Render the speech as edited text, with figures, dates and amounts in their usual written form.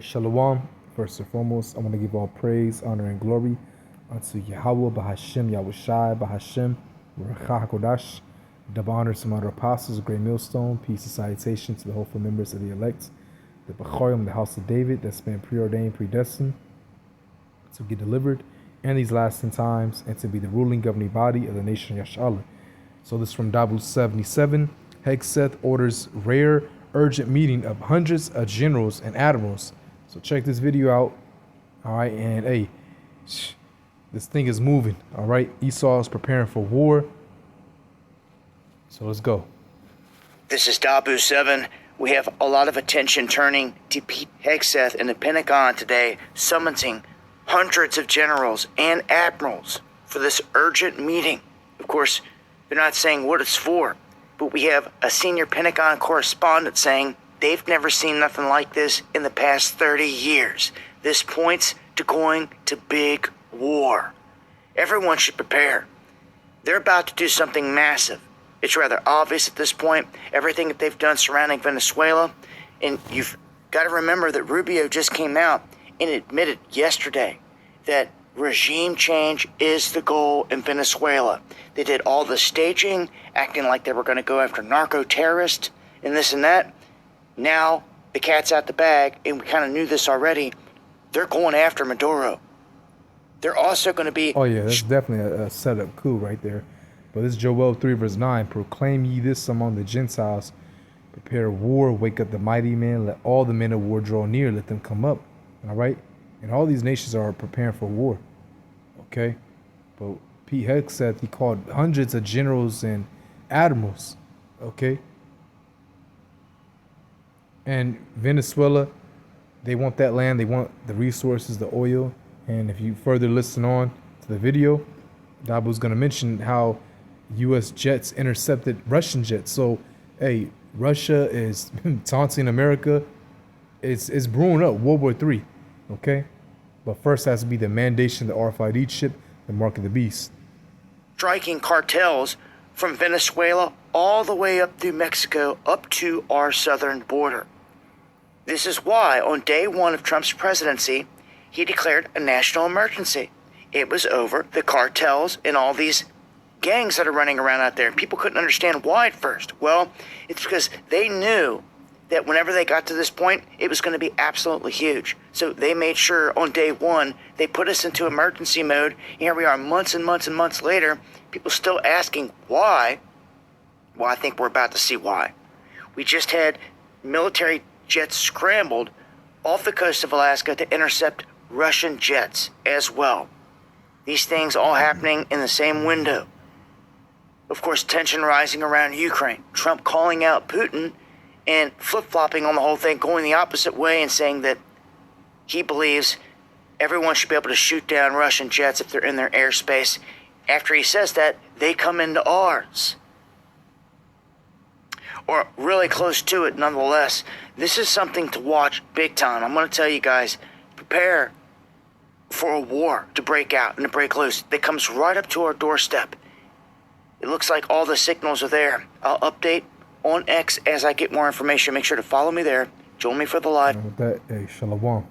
Shalom. First and foremost, I want to give all praise, honor, and glory unto Yahweh, Bahashem, Yahushai, Bahashem, Ruach HaKodash. Double honors to my apostles, great millstone, peace and salutation to the hopeful members of the elect, the Bechorim, the house of David, that's been preordained, predestined to get delivered in these last 10 times and to be the ruling governing body of the nation Yashala. So this is from Dabu 77. Hegseth orders rare urgent meeting of hundreds of generals and admirals. So check this video out. All right, and hey, this thing is moving. All right, Esau is preparing for war. So let's go. This is Dabu 7. We have a lot of attention turning to Pete Hegseth in the Pentagon today, summoning hundreds of generals and admirals for this urgent meeting. Of course, they're not saying what it's for, but we have a senior Pentagon correspondent saying they've never seen nothing like this in the past 30 years. This points to going to big war. Everyone should prepare. They're about to do something massive. It's rather obvious at this point, everything that they've done surrounding Venezuela. And you've got to remember that Rubio just came out and admitted yesterday that regime change is the goal in Venezuela. They did all the staging, acting like they were going to go after narco-terrorists and this and that. Now the cat's out the bag, and we kind of knew this already. They're going after Maduro. They're also going to be... Oh yeah, that's definitely a setup coup right there. But this is Joel 3 verse 9. Proclaim ye this among the Gentiles. Prepare war, wake up the mighty men. Let all the men of war draw near. Let them come up. All right? And all these nations are preparing for war. Okay? But Pete Hegseth, he called hundreds of generals and admirals. Okay? And Venezuela, they want that land. They want the resources, the oil. And if you further listen on to the video, Dabu's going to mention how U.S. jets intercepted Russian jets. So, hey, Russia is taunting America. It's brewing up World War III. Okay? But first has to be the mandation, the RFID chip, the mark of the beast. Striking cartels from Venezuela all the way up through Mexico, up to our southern border. This is why on day one of Trump's presidency, he declared a national emergency. It was over the cartels and all these gangs that are running around out there. And people couldn't understand why at first. Well, it's because they knew that whenever they got to this point, it was going to be absolutely huge. So they made sure on day one, they put us into emergency mode. Here we are months and months and months later, people still asking why. Well, I think we're about to see why. We just had military jets scrambled off the coast of Alaska to intercept Russian jets as well. These things all happening in the same window. Of course, tension rising around Ukraine. Trump calling out Putin and flip-flopping on the whole thing, going the opposite way and saying that he believes everyone should be able to shoot down Russian jets if they're in their airspace. After he says that, they come into ours. Or really close to it nonetheless. This is something to watch big time. I'm going to tell you guys, prepare for a war to break out and to break loose that comes right up to our doorstep. It looks like all the signals are there. I'll update on X as I get more information. Make sure to follow me there. Join me for the live. And with that, hey, shalom.